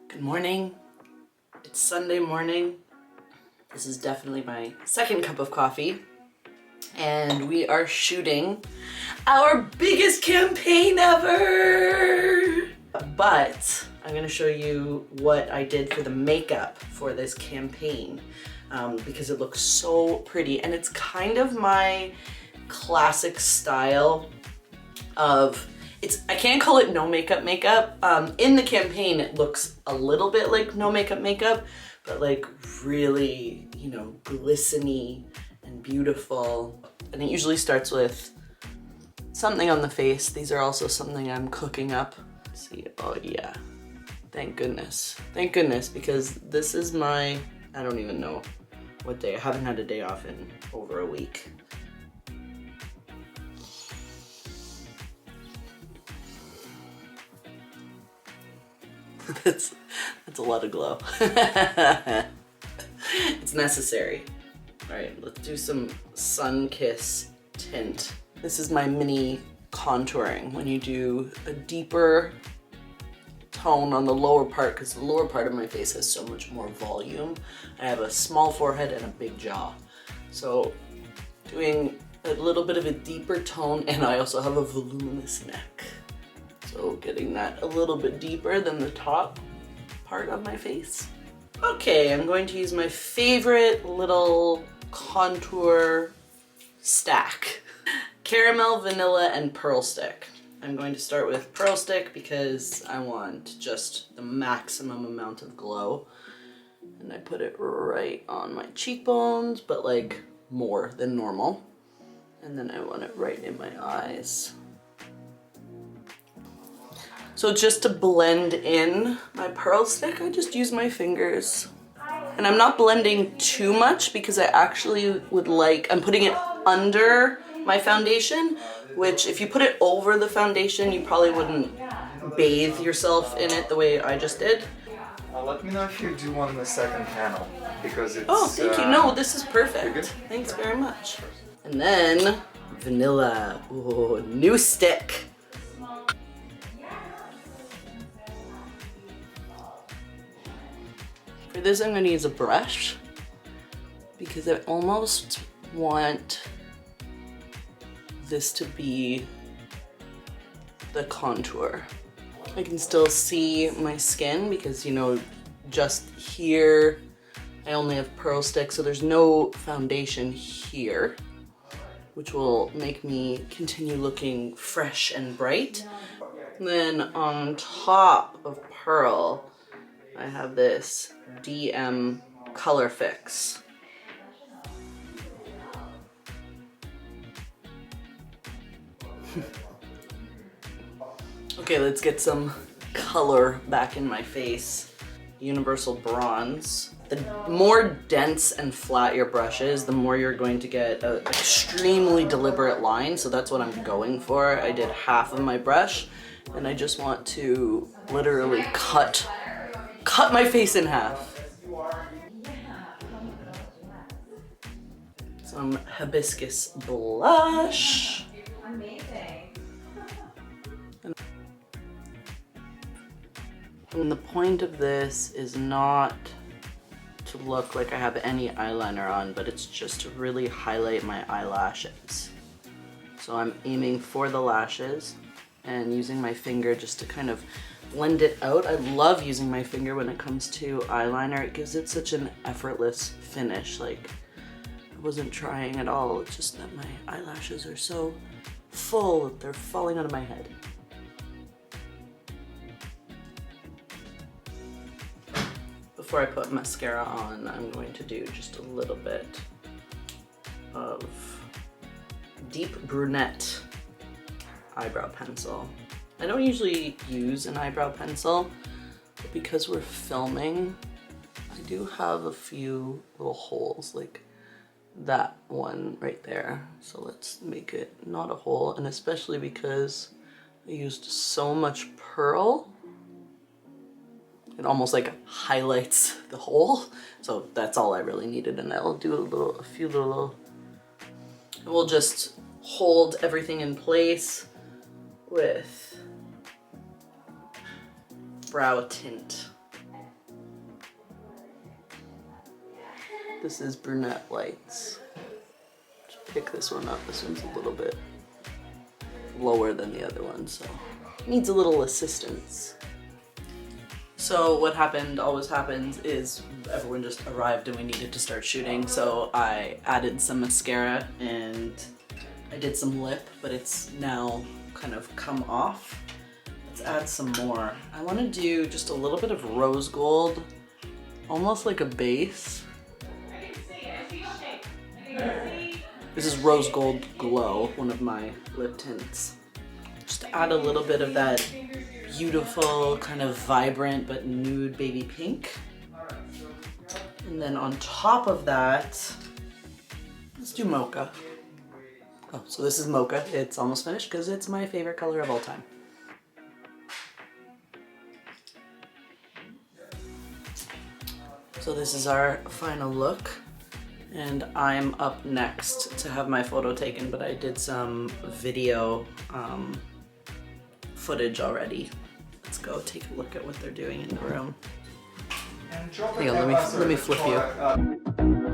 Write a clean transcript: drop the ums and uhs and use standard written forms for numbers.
Good morning. It's Sunday morning. This is definitely my second cup of coffee. And we are shooting our biggest campaign ever! But I'm gonna show you what I did for the makeup for this campaign because it looks so pretty and it's kind of my classic style of I can't call it no makeup makeup. In the campaign, it looks a little bit like no makeup makeup, but like really, you know, glistening and beautiful. And it usually starts with something on the face. These are also something I'm cooking up. Let's see, oh yeah, thank goodness. Thank goodness, because this is I don't even know what day. I haven't had a day off in over a week. That's a lot of glow. It's necessary. All right, let's do some Sun Kiss tint. This is my mini contouring when you do a deeper tone on the lower part, because the lower part of my face has so much more volume. I have a small forehead and a big jaw. So doing a little bit of a deeper tone, and I also have a voluminous neck. So getting that a little bit deeper than the top part of my face. Okay, I'm going to use my favorite little contour stack. Caramel, vanilla, and pearl stick. I'm going to start with pearl stick because I want just the maximum amount of glow. And I put it right on my cheekbones, but like more than normal. And then I want it right in my eyes. So just to blend in my pearl stick, I just use my fingers. And I'm not blending too much because I actually I'm putting it under my foundation, which if you put it over the foundation, you probably wouldn't bathe yourself in it the way I just did. Let me know if you do want the second panel, because it's... Oh, thank you. No, this is perfect. Thanks very much. And then vanilla. Ooh, new stick. For this, I'm going to use a brush because I almost want this to be the contour. I can still see my skin because, you know, just here I only have pearl stick, so there's no foundation here, which will make me continue looking fresh and bright. And then on top of pearl, I have this DM Color Fix. Okay, let's get some color back in my face. Universal Bronze. The more dense and flat your brush is, the more you're going to get an extremely deliberate line, so that's what I'm going for. I did half of my brush, and I just want to literally cut my face in half. Some hibiscus blush. And the point of this is not to look like I have any eyeliner on, but it's just to really highlight my eyelashes. So I'm aiming for the lashes and using my finger just to kind of blend it out. I love using my finger when it comes to eyeliner. It gives it such an effortless finish. Like, I wasn't trying at all. It's just that my eyelashes are so full that they're falling out of my head. Before I put mascara on, I'm going to do just a little bit of deep brunette eyebrow pencil. I don't usually use an eyebrow pencil, but because we're filming, I do have a few little holes, like that one right there. So let's make it not a hole, and especially because I used so much pearl, it almost like highlights the hole. So that's all I really needed, and I'll do a few little, we'll just hold everything in place with brow tint. This is brunette lights. Just pick this one up. This one's a little bit lower than the other one, so needs a little assistance. So what always happens is everyone just arrived and we needed to start shooting, so I added some mascara and I did some lip, but it's now kind of come off. Let's add some more. I want to do just a little bit of rose gold, almost like a base. This is Rose Gold Glow, one of my lip tints. Just to add a little bit of that beautiful, kind of vibrant but nude baby pink. And then on top of that, let's do mocha. Oh, so this is mocha. It's almost finished because it's my favorite color of all time. So this is our final look. And I'm up next to have my photo taken, but I did some video footage already. Let's go take a look at what they're doing in the room. And drop Hang on, let me flip you.